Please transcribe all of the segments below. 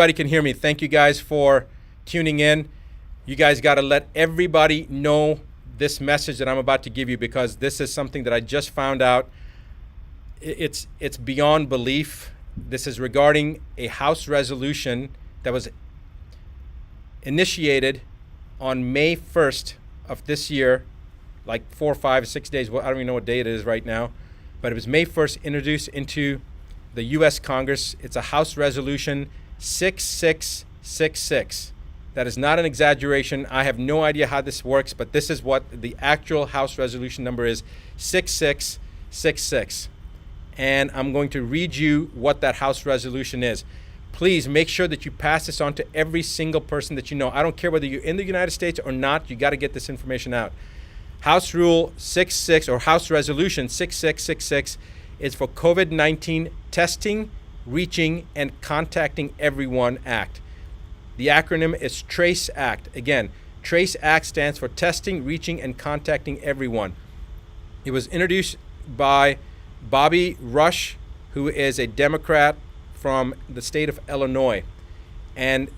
Everybody can hear me. Thank you guys for tuning in. You guys got to let everybody know this message that I'm about to give you, because this is something that I just found out. It's beyond belief. This is regarding a House resolution that was initiated on May 1st of this year, like 4, 5, 6 days. Well, I don't even know what day it is right now, but it was May 1st, introduced into the U.S. Congress. It's a House resolution 6666. That is not an exaggeration. I have no idea how this works, but this is what the actual House resolution number is, 6666. And I'm going to read you what that House resolution is. Please make sure that you pass this on to every single person that you know. I don't care whether you're in the United States or not, you got to get this information out. House Rule 66, or House Resolution 6666, is for COVID-19 testing, reaching, and contacting everyone Act. The acronym is TRACE Act. Again, TRACE Act stands for testing, reaching, and contacting everyone. It was introduced by Bobby Rush, who is a Democrat from the state of Illinois. And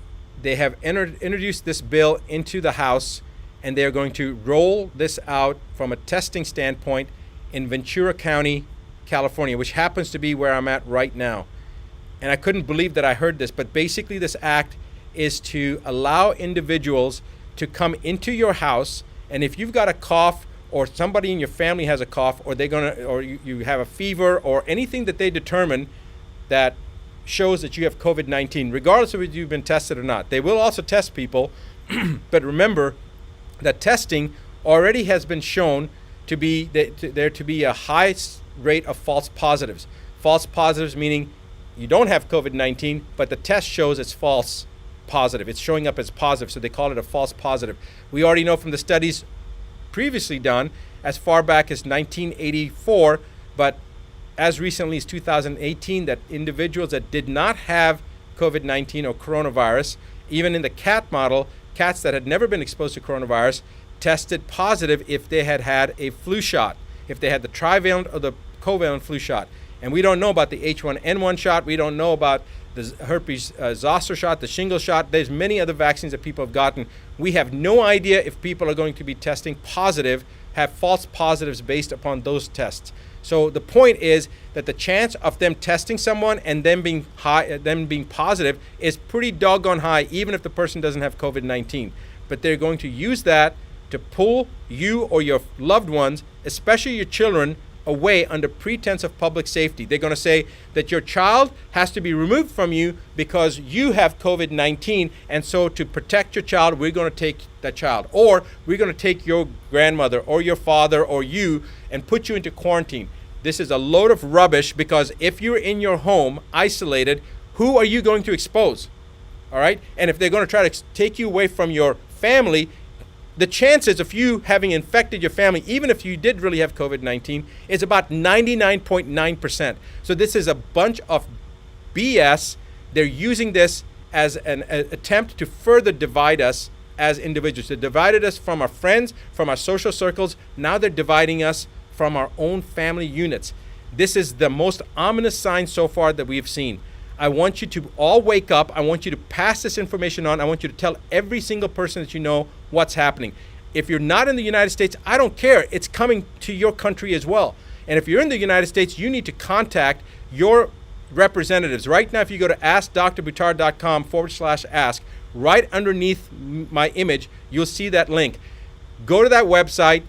they have introduced this bill into the House, and they're going to roll this out from a testing standpoint in Ventura County, California, which happens to be where I'm at right now. And I couldn't believe that I heard this, but basically this act is to allow individuals to come into your house, and if you've got a cough, or somebody in your family has a cough, or you have a fever, or anything that they determine that shows that you have COVID-19, regardless of whether you've been tested or not. They will also test people, but remember that testing already has been shown to be there to be a high rate of false positives. False positives meaning you don't have COVID-19, but the test shows it's false positive. It's showing up as positive, so they call it a false positive. We already know from the studies previously done as far back as 1984, but as recently as 2018, that individuals that did not have COVID-19 or coronavirus, even in the cat model, cats that had never been exposed to coronavirus, tested positive if they had had a flu shot, if they had the trivalent or the covalent flu shot. And we don't know about the H1N1 shot. We don't know about the herpes zoster shot, the shingles shot. There's many other vaccines that people have gotten. We have no idea if people are going to be testing positive, have false positives based upon those tests. So the point is that the chance of them testing someone and them being positive is pretty doggone high, even if the person doesn't have COVID-19. But they're going to use that to pull you or your loved ones, especially your children, away under pretense of public safety. They're going to say that your child has to be removed from you because you have COVID-19, and so to protect your child, we're going to take that child. Or we're going to take your grandmother or your father or you and put you into quarantine. This is a load of rubbish, because if you're in your home isolated, who are you going to expose? All right? And if they're going to try to take you away from your family, the chances of you having infected your family, even if you did really have COVID-19, is about 99.9%. So this is a bunch of BS. They're using this as an attempt to further divide us as individuals. They divided us from our friends, from our social circles. Now they're dividing us from our own family units. This is the most ominous sign so far that we've seen. I want you to all wake up. I want you to pass this information on. I want you to tell every single person that you know what's happening. If you're not in the United States, I don't care. It's coming to your country as well. And if you're in the United States, you need to contact your representatives. Right now, if you go to askdrbuttar.com/ask, right underneath my image, you'll see that link. Go to that website,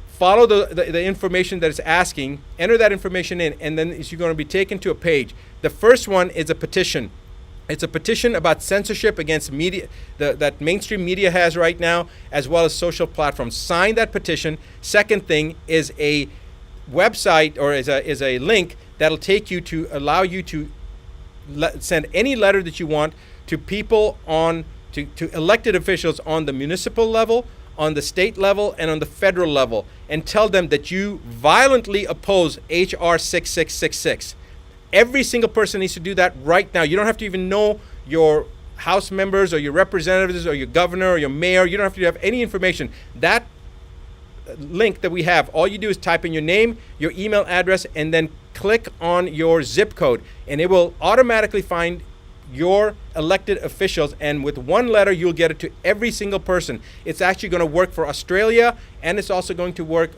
follow the information that it's asking, enter that information in, and then you're going to be taken to a page. The first one is a petition. It's a petition about censorship against media that mainstream media has right now, as well as social platforms. Sign that petition. Second thing is a website, or is a link that'll take you to allow you to send any letter that you want to people to elected officials on the municipal level, on the state level, and on the federal level, and tell them that you violently oppose HR 6666. Every single person needs to do that right now. You don't have to even know your House members or your representatives or your governor or your mayor. You don't have to have any information. That link that we have, all you do is type in your name, your email address, and then click on your zip code, and it will automatically find your elected officials, and with one letter, you'll get it to every single person. It's actually going to work for Australia, and it's also going to work,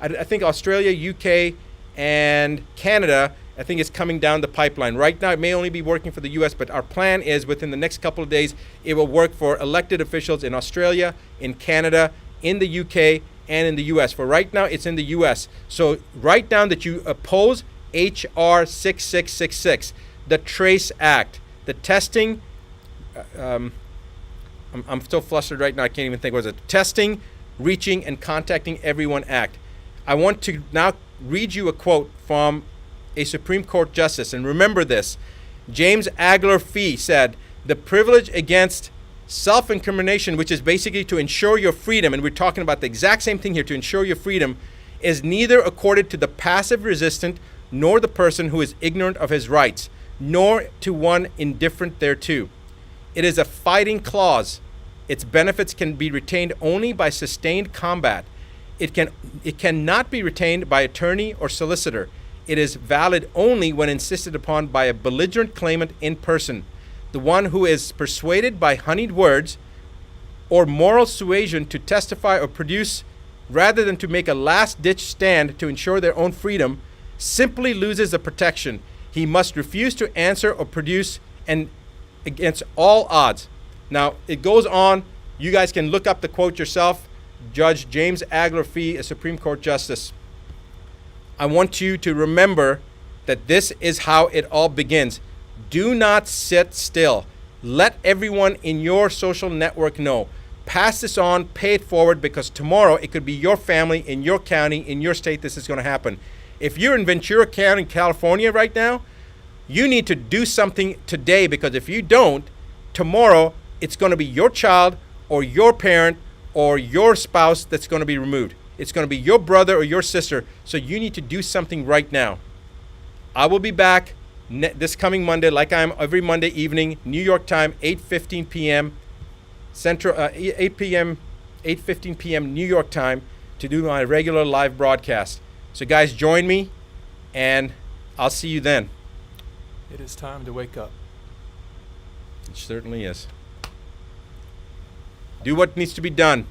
I think Australia, UK, and Canada, I think it's coming down the pipeline. Right now, it may only be working for the US, but our plan is within the next couple of days, it will work for elected officials in Australia, in Canada, in the UK, and in the US. For right now, it's in the US. So write down that you oppose HR 6666, the TRACE Act, the testing, I'm so flustered right now, I can't even think, what was it? Testing, Reaching, and Contacting Everyone Act. I want to now read you a quote from a Supreme Court justice, and remember this. James Agler Fee said, "The privilege against self-incrimination, which is basically to ensure your freedom," and we're talking about the exact same thing here, to ensure your freedom, "is neither accorded to the passive resistant nor the person who is ignorant of his rights, nor to one indifferent thereto. It is a fighting clause. Its benefits can be retained only by sustained combat. It cannot be retained by attorney or solicitor. It is valid only when insisted upon by a belligerent claimant in person, the one who is persuaded by honeyed words or moral suasion to testify or produce, rather than to make a last-ditch stand to ensure their own freedom, simply loses the protection. He must refuse to answer or produce, and against all odds." Now, it goes on. You guys can look up the quote yourself. Judge James Agler Fee, a Supreme Court Justice. I want you to remember that this is how it all begins. Do not sit still. Let everyone in your social network know. Pass this on, pay it forward, because tomorrow it could be your family, in your county, in your state, this is going to happen. If you're in Ventura County, California right now, you need to do something today, because if you don't, tomorrow it's going to be your child or your parent or your spouse that's going to be removed. It's going to be your brother or your sister. So you need to do something right now. I will be back this coming Monday, like I am every Monday evening, New York time, 8:15 p.m. Central, 8:15 p.m. New York time, to do my regular live broadcast. So guys, join me, and I'll see you then. It is time to wake up. It certainly is. Do what needs to be done.